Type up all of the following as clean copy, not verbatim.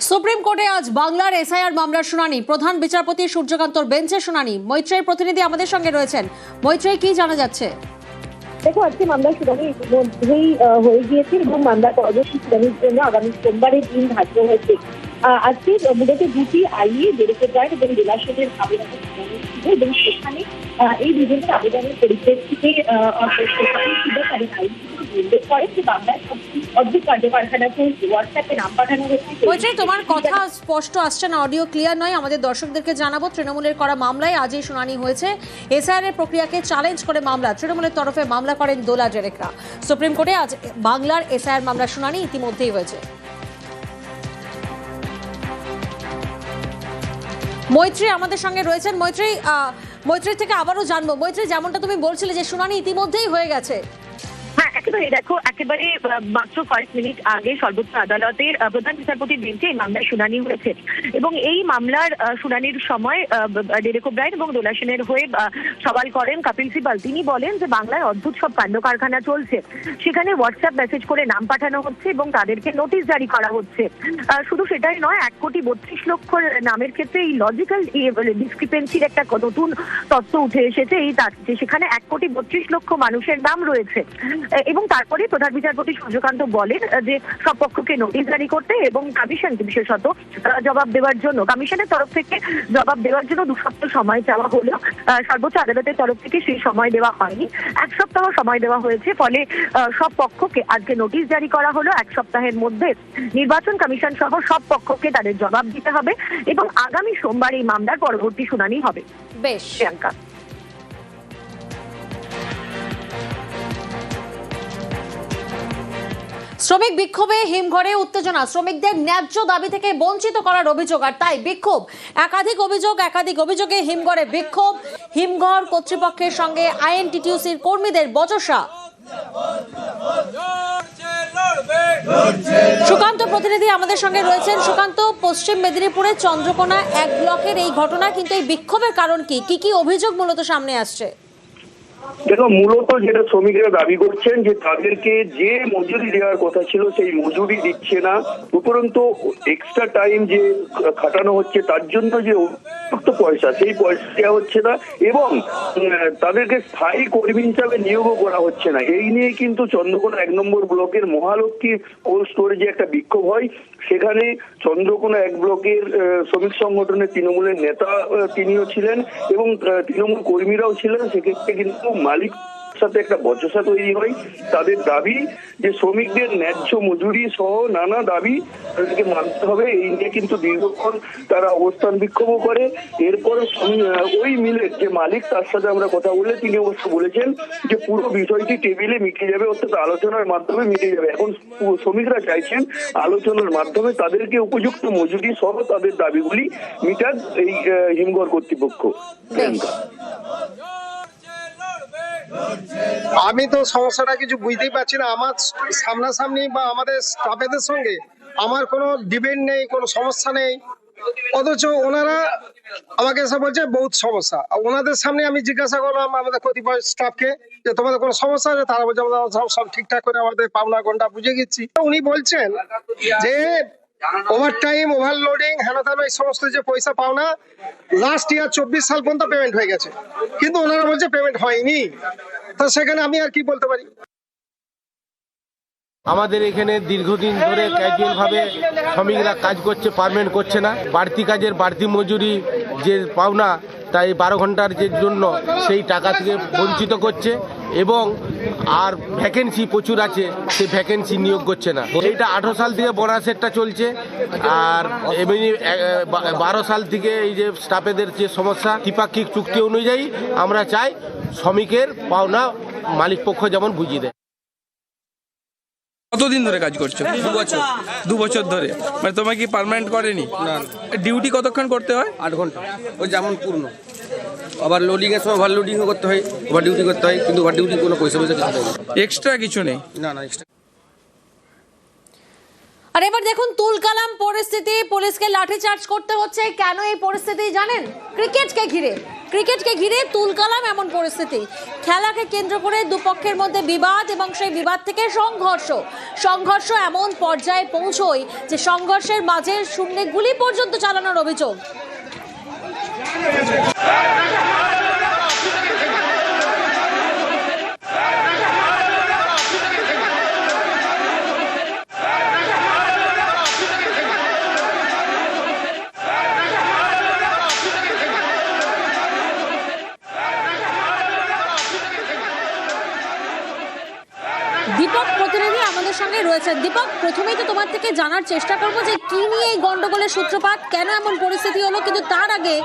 Supreme কোর্টে আজ বাংলার এসআইআর মামলার শুনানি। প্রধান বিচারপতি সূর্যকান্তর বেঞ্চে শুনানি। মৈত্রেয়ীর প্রতিনিধি আমাদের সঙ্গে রয়েছেন। মৈত্রেয়ী, কি জানা যাচ্ছে? দেখো, আজকে মামলার শুনানি ইতিমধ্যেই হয়ে গিয়েছে এবং মামলার পরবর্তী শুনানির জন্য আগামী সোমবারের দিন ধার্য হয়েছে। আজকে মূলত দুটি আইএ ডেরেকেট রায় এবং রিলাশনের আবেদনের শুনানি ছিল এবং সেখানে এই বিভিন্ন আবেদনের পরিপ্রেক্ষিতে উল্লেখ করে যে বাংলার অর্ধেক কার্যকারখানাকে হোয়াটসঅ্যাপে নাম পাঠানো হচ্ছে। মৈত্রেয়ী, তোমার কথা স্পষ্ট আসছে না, অডিও ক্লিয়ার নয়। আমাদের দর্শকদেরকে জানাবো, তৃণমূলের করা মামলায় আজই শুনানি হয়েছে। এসআইআর এর প্রক্রিয়াকে চ্যালেঞ্জ করে মামলা, তৃণমূলের তরফে মামলা করেন দোলা ডেরেকরা। সুপ্রিম কোর্টে আজ বাংলার এসআইআর মামলার শুনানি ইতিমধ্যেই হয়েছে। মৈত্রেয়ী আমাদের সঙ্গে রয়েছেন। মৈত্রেয়ী থেকে আবারও জানবো। মৈত্রেয়ী, যেমনটা তুমি বলছিলে যে শুনানি ইতিমধ্যেই হয়ে গেছে। হ্যাঁ, একেবারে দেখো, একেবারে মাত্র কয়েক মিনিট আগে সর্বোচ্চ আদালতের প্রধান বিচারপতির বেঞ্চে এই মামলার শুনানি হয়েছে এবং এই মামলার শুনানির সময় ডেরেক ওব্রায়েন এবং দোলা সেনের হয়ে সওয়াল করেন কপিল সিবাল। তিনি বলেন যে বাংলায় অদ্ভুত সব কাণ্ড কারখানা চলছে, সেখানে হোয়াটসঅ্যাপ মেসেজ করে নাম পাঠানো হচ্ছে এবং তাদেরকে নোটিশ জারি করা হচ্ছে। শুধু সেটাই নয়, 1,32,00,000 নামের ক্ষেত্রে এই লজিক্যাল ডিসক্রিপেন্সির একটা নতুন তথ্য উঠে এসেছে। এই সেখানে 1,32,00,000 মানুষের নাম রয়েছে এবং তারপরে প্রধান বিচারপতি সূর্যকান্ত বলেন যে সব পক্ষকে নোটিশ জারি করতে এবং কমিশনকে বিশেষত জবাব দেওয়ার জন্য, কমিশনের তরফ থেকে জবাব দেওয়ার জন্য 2 সপ্তাহ সময় চাওয়া হলেও সর্বোচ্চ আদালতের তরফ থেকে সেই সময় দেওয়া হয়নি। 1 সপ্তাহ সময় দেওয়া হয়েছে। ফলে সব পক্ষকে আজকে নোটিশ জারি করা হলো। 1 সপ্তাহের মধ্যে নির্বাচন কমিশন সহ সব পক্ষকে তাদের জবাব দিতে হবে এবং আগামী সোমবার এই মামলার পরবর্তী শুনানি হবে। বেশ, প্রিয়াঙ্কা। শ্রমিক বিক্ষোভে হিমঘরে উত্তেজনা, শ্রমিকদের ন্যায্য দাবি থেকে বঞ্চিত করার অভিযোগ, আর তাই বিক্ষোভ। একাধিক অভিযোগে হিমঘরে বিক্ষোভ। হিমঘর কর্তৃপক্ষের সঙ্গে আইএনটিটিউসির কর্মীদের বচসা। সুকান্ত প্রতিনিধি আমাদের সঙ্গে রয়েছেন। সুকান্ত, পশ্চিম মেদিনীপুরের চন্দ্রকোনা 1 ব্লকের এই ঘটনা, কিন্তু এই বিক্ষোভের কারণ কি? কি অভিযোগ মূলত সামনে আসছে? দেখো, মূলত যেটা শ্রমিকরা দাবি করছেন যে তাদেরকে যে মজুরি দেওয়ার কথা ছিল সেই মজুরি দিচ্ছে না, উপরন্তু এক্সট্রা টাইম যে খাটানো হচ্ছে তার জন্য যে উপযুক্ত পয়সা, সেই পয়সা দেওয়া হচ্ছে না এবং তাদেরকে স্থায়ী কর্মী হিসাবে নিয়োগও করা হচ্ছে না। এই নিয়ে কিন্তু চন্দ্রকোনা 1 নম্বর ব্লকের মহালক্ষ্মী কোল্ড স্টোরেজে একটা বিক্ষোভ হয়। সেখানে চন্দ্রকোনা 1 ব্লকের শ্রমিক সংগঠনের তৃণমূলের নেতা তিনিও ছিলেন এবং তৃণমূল কর্মীরাও ছিলেন। সেক্ষেত্রে কিন্তু মালিক সাথে একটা বচসা তৈরি হয়। তাদের দাবি যে শ্রমিকদের ন্যায্য মজুরি সহ নানা দাবি তাদেরকে মানতে হবে। এই নিয়ে কিন্তু দীর্ঘক্ষণ তারা অবস্থান বিক্ষোভ করে। এরপর ওই মিলের যে মালিক, তার সাথে আমরা কথা বলে তিনি অবশ্য বলেছেন যে পুরো বিষয়টি টেবিলে মিটে যাবে, অর্থাৎ আলোচনার মাধ্যমে মিটে যাবে। এখন শ্রমিকরা চাইছেন আলোচনার মাধ্যমে তাদেরকে উপযুক্ত মজুরি সহ তাদের দাবিগুলি মিটাক এই হিমঘর কর্তৃপক্ষ। আমি তো সমস্যাটা কিছু বুঝতেই পারছি না। আমার সামনাসামনি বা আমাদের স্টাফেদের সঙ্গে আমার কোনো ডিবেট নেই, কোনো সমস্যা নেই, অথচ ওনারা আমাকে এসে বলছে বহুত সমস্যা। ওনাদের সামনে আমি জিজ্ঞাসা করলাম আমাদের কতিপয় স্টাফকে যে তোমাদের কোনো সমস্যা আছে, তারা বলছে আমরা সব ঠিকঠাক করে আমাদের পাওনা ঘন্টা বুঝে গেছি। উনি বলছেন যে ওভার টাইম, ওভারলোডিং, হেন এই সমস্ত যে পয়সা পাওনা লাস্ট ইয়ার 24 সাল পর্যন্ত পেমেন্ট হয়ে গেছে, কিন্তু ওনারা বলছে পেমেন্ট হয়নি। তো সেখানে আমি আর কি বলতে পারি? আমাদের এখানে দীর্ঘদিন ধরে ক্যাজুয়াল ভাবে শ্রমিকরা কাজ করছে, পারমেন্ট করছে না। বাড়তি কাজের বাড়তি মজুরি যে পাওনা, তাই 12 ঘন্টার যে জন্য সেই টাকা থেকে বঞ্চিত করছে এবং আর ভ্যাকেন্সি প্রচুর আছে, সেই ভ্যাকেন্সি নিয়োগ করছে না। এইটা 18 সাল থেকে বোনাসেরটা চলছে, আর এমনি 12 সাল থেকে এই যে স্টাফেদের যে সমস্যা, দ্বিপাক্ষিক চুক্তি অনুযায়ী আমরা চাই শ্রমিকের পাওনা মালিক পক্ষ যেমন বুঝিয়ে দেয়। কতদিন ধরে কাজ করছো? 2 বছর ধরে। মানে তোমাকে কি পার্মানেন্ট করেনি? ডিউটি কতক্ষণ করতে হয়? 8 ঘন্টা, ওই যেমন পূর্ণ। আবার লোডিং এর সময় ওভার লোডিংও করতে হয়, ওভার ডিউটি করতে হয়, কিন্তু ওভার ডিউটি কোনো পয়সা কিছু দেয় না। এক্সট্রা কিছু নেই? না, এক্সট্রা। আর এবার দেখুন তুলকালাম পরিস্থিতি, পুলিশকে লাঠিচার্জ করতে হচ্ছে। কেন এই পরিস্থিতি জানেন? ক্রিকেটকে ঘিরে। ক্রিকেটকে ঘিরে তুলকালাম এমন পরিস্থিতি, খেলাকে কেন্দ্র করে দুপক্ষের মধ্যে বিবাদ এবং সেই বিবাদ থেকে সংঘর্ষ এমন পর্যায়ে পৌঁছয় যে সংঘর্ষের মাঝে শূন্যে গুলি পর্যন্ত চালানোর অভিযোগ। দীপক প্রতিনিধি আমাদের সঙ্গে রয়েছেন। দীপক, প্রথমেই তো তোমার থেকে জানার চেষ্টা করবো যে কি নিয়ে এই গন্ডগোলের সূত্রপাত, কেন এমন পরিস্থিতি হলো, কিন্তু তার আগে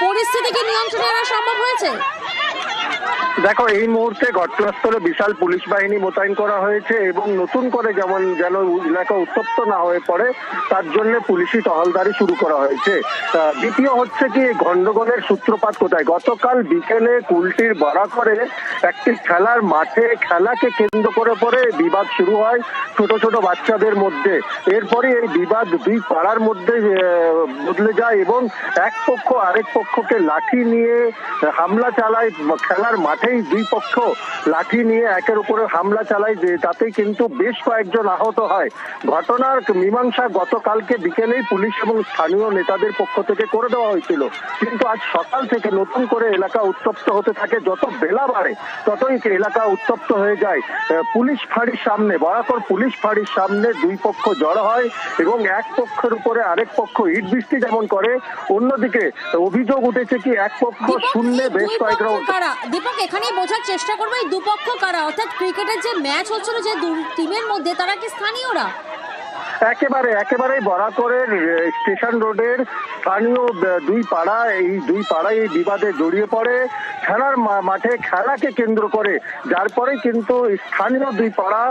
পরিস্থিতিকে নিয়ন্ত্রণে আনা সম্ভব হয়েছে? দেখো, এই মুহূর্তে ঘটনাস্থলে বিশাল পুলিশ বাহিনী মোতায়েন করা হয়েছে এবং নতুন করে যেন এলাকা উত্তপ্ত না হয়ে পড়ে তার জন্য পুলিশি টহলদারি শুরু করা হয়েছে। দ্বিতীয় হচ্ছে কি, গন্ডগোলের সূত্রপাত কোথায়? গতকাল বিকেলে কুলটির বরাকরে একটি খেলার মাঠে খেলাকে কেন্দ্র করে পরে বিবাদ শুরু হয় ছোট ছোট বাচ্চাদের মধ্যে। এরপরে এই বিবাদ দুই পাড়ার মধ্যে বদলে যায় এবং এক পক্ষ আরেক পক্ষকে লাঠি নিয়ে হামলা চালায়। খেলার মাঠেই দুই পক্ষ লাঠি নিয়ে একের উপরে হামলা চালায়, যে তাতেই কিন্তু বেশ কয়েকজন আহত হয়। ঘটনার মীমাংসা গতকালকে বিকেলেই পুলিশ এবং স্থানীয় নেতাদের পক্ষ থেকে করে দেওয়া হয়েছিল, কিন্তু আজ সকাল থেকে নতুন করে এলাকা উত্তপ্ত হতে থাকে। যত বেলা বাড়ে ততই এলাকা উত্তপ্ত হয়ে যায়। পুলিশ ফাঁড়ির সামনে, বরাকর পুলিশ ফাঁড়ির সামনে দুই পক্ষ জড়ো হয় এবং এক পক্ষের উপরে আরেক পক্ষ ইট বৃষ্টি যেমন করে, অন্যদিকে অভিযোগ উঠেছে কি এক পক্ষ শূন্যে বেশ কয়েক রাউন্ড। দীপক, এখানেই বোঝার চেষ্টা করবো এই দুপক্ষ কারা, অর্থাৎ ক্রিকেটের যে ম্যাচ হচ্ছিল যে টিমের মধ্যে, তারা কি স্থানীয়রা? একেবারে বরাকরের স্টেশন রোডের স্থানীয় দুই পাড়া, এই দুই পাড়ায় এই বিবাদে জড়িয়ে পড়ে খেলার মাঠে খেলাকে কেন্দ্র করে, যার পরে কিন্তু স্থানীয় দুই পাড়া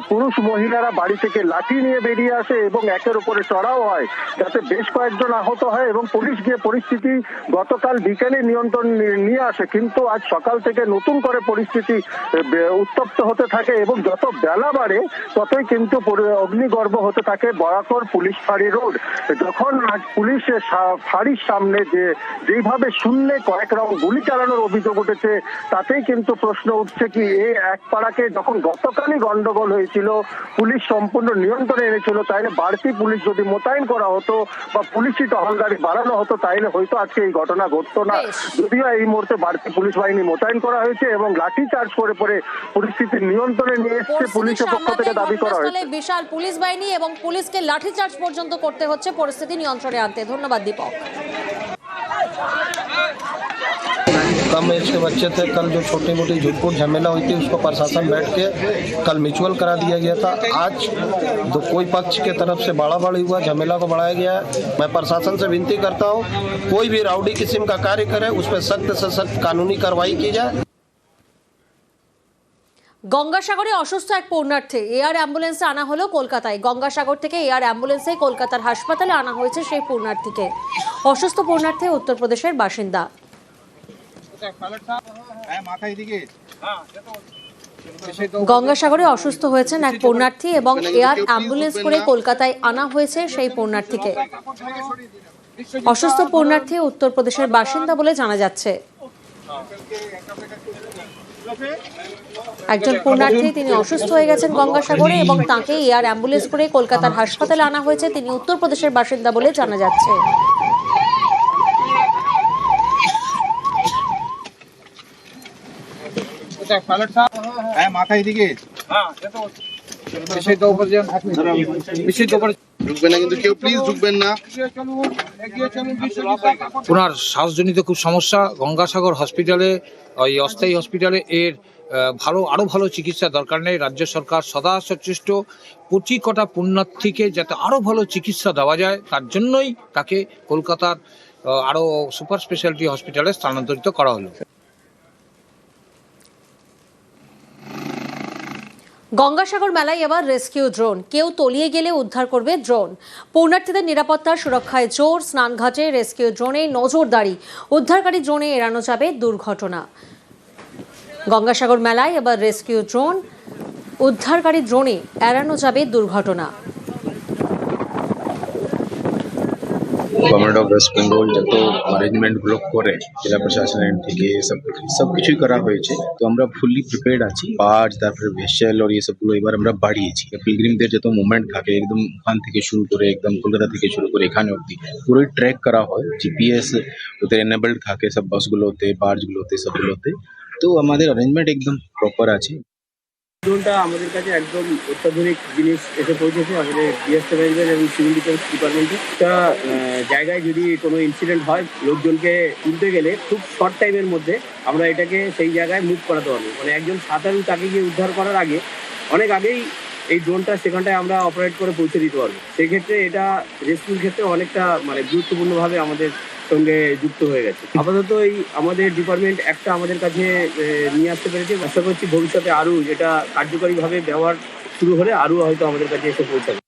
পুরুষ মহিলারা বাড়ি থেকে লাঠি নিয়ে বেরিয়ে আসে এবং একের উপরে চড়াও হয়, যাতে বেশ কয়েকজন আহত হয় এবং পুলিশ গিয়ে পরিস্থিতি গতকাল বিকেলে নিয়ন্ত্রণ নিয়ে আসে। কিন্তু আজ সকাল থেকে নতুন করে পরিস্থিতি উত্তপ্ত হতে থাকে এবং যত বেলা বাড়ে ততই কিন্তু অগ্নিগর্ভ হতে থাকে বরাকর পুলিশ ফাঁড়ি রোড। যখন আজ পুলিশের ফাঁড়ির সামনে যেইভাবে শূন্যে কয়েক রাউন্ড গুলি চালানোর অভিযোগ উঠেছে, তাতেই কিন্তু প্রশ্ন উঠছে কি, এই এক পাড়াকে যখন গতকালই গন্ডগোল হয়েছিল পুলিশ সম্পূর্ণ নিয়ন্ত্রণে এনেছিল, তাইলে বাড়তি পুলিশ যদি মোতায়েন করা হতো বা পুলিশি টহলদারি বাড়ানো হতো তাইলে হয়তো আজকে এই ঘটনা ঘটতো না। যদিও এই মুহূর্তে বাড়তি পুলিশ বাহিনী মোতায়েন করা হয়েছে এবং লাঠি চার্জ করে পরে পরিস্থিতি নিয়ন্ত্রণে নিয়ে এসছে পুলিশের পক্ষ থেকে দাবি করা হয়েছে। বিশাল পুলিশ বাহিনী এবং পুলিশকে লাঠিচার্জ পর্যন্ত করতে হচ্ছে পরিস্থিতি নিয়ন্ত্রণে আনতে। ধন্যবাদ দীপক। कम एज के बच्चे थे, कल जो छोटी मोटी झूठपूट झमेला हुई थी उसको प्रशासन बैठ के कल म्यूचुअल करा दिया गया था। आज तो कोई पक्ष के तरफ से बड़ा हुआ, झमेला को बढ़ाया गया है। मैं प्रशासन से विनती करता हूँ, कोई भी राउडी किस्म का कार्य करे उस पर सख्त से सख्त कानूनी कार्रवाई की जाए। গঙ্গাসাগরে অসুস্থ এক পূর্ণার্থী এয়ার অ্যাম্বুলেন্সে আনা হলো কলকাতায়। গঙ্গাসাগর থেকে এয়ার অ্যাম্বুলেন্সে কলকাতার হাসপাতালে আনা হয়েছে সেই পূর্ণার্থীকে। অসুস্থ পূর্ণার্থী উত্তরপ্রদেশের বাসিন্দা। গঙ্গাসাগরে অসুস্থ হয়েছেন এক পূর্ণার্থী এবং এয়ার অ্যাম্বুলেন্স করে কলকাতায় আনা হয়েছে সেই পূর্ণার্থীকে। অসুস্থ পূর্ণার্থী উত্তরপ্রদেশের বাসিন্দা বলে জানা যাচ্ছে। একজন পূর্ণার্থী, তিনি অসুস্থ হয়ে গেছেন গঙ্গাসাগরে এবং তাকে এয়ার অ্যাম্বুলেন্স করে কলকাতার হাসপাতালে আনা হয়েছে। তিনি উত্তরপ্রদেশের বাসিন্দা বলে জানা যাচ্ছে। ওনার শ্বাসজনিত খুব সমস্যা, গঙ্গাসাগর হসপিটালে, ওই অস্থায়ী হসপিটালে এর আরো ভালো চিকিৎসা দরকার নেই। রাজ্য সরকার সদা সচেষ্ট কোটি কটা পুণ্যার্থীকে যাতে আরো ভালো চিকিৎসা দেওয়া যায়, তার জন্যই তাকে কলকাতার আরো সুপার স্পেশালিটি হসপিটালে স্থানান্তরিত করা হলো। গঙ্গাসাগর মেলায় এবার রেস্কিউ ড্রোন। কেউ তলিয়ে গেলে উদ্ধার করবে ড্রোন। পূর্ণার্থীদের নিরাপত্তার সুরক্ষায় জোর। স্নানঘাটে রেস্কিউ ড্রোনে নজরদারি। উদ্ধারকারী ড্রোনে এড়ানো যাবে দুর্ঘটনা। গঙ্গাসাগর মেলায় এবার রেস্কিউ ড্রোন। উদ্ধারকারী ড্রোনে এড়ানো যাবে দুর্ঘটনা। গভর্নমেন্ট অফ ওয়েস্ট বেঙ্গল যত অ্যারেঞ্জমেন্টগুলো করে জেলা প্রশাসনের থেকে সব কিছুই করা হয়েছে। তো আমরা ফুললি প্রিপেয়ার্ড আছি। বার্জ, তারপরে ভেসেল আর এসবগুলো এবার আমরা বাড়িয়েছি। পিলগ্রিমদের যত মুভমেন্ট থাকে একদম ওখান থেকে শুরু করে একদম কলকাতা থেকে শুরু করে এখানে অব্দি পুরোই ট্র্যাক করা হয়। জিপিএস ওদের এনেবলড থাকে সব বাসগুলোতে, বার্জগুলোতে, সবগুলোতে। তো আমাদের অ্যারেঞ্জমেন্ট একদম প্রপার আছে। ড্রোনটা আমাদের কাছে একদম অত্যাধুনিক জিনিস এসে পৌঁছেছে আমাদের ডিএসএফআই এবং সিভিল ডিফেন্স ডিপার্টমেন্টে। একটা জায়গায় যদি কোনো ইনসিডেন্ট হয়, লোকজনকে তুলতে গেলে খুব শর্ট টাইমের মধ্যে আমরা এটাকে সেই জায়গায় মুভ করাতে পারবো। মানে একজন সাঁতারু তাকে গিয়ে উদ্ধার করার আগে অনেক আগেই এই ড্রোনটা সেখানটায় আমরা অপারেট করে পৌঁছে দিতে পারবো। সেক্ষেত্রে এটা রেস্কিউর ক্ষেত্রে অনেকটা মানে গুরুত্বপূর্ণভাবে আমাদের সঙ্গে যুক্ত হয়ে গেছে। আপাতত এই আমাদের ডিপার্টমেন্ট একটা আমাদের কাছে নিয়ে আসতে পেরেছে। আশা করছি ভবিষ্যতে আরও এটা কার্যকরীভাবে ব্যবহার শুরু হলে আরও হয়তো আমাদের কাছে এসে পৌঁছাবে।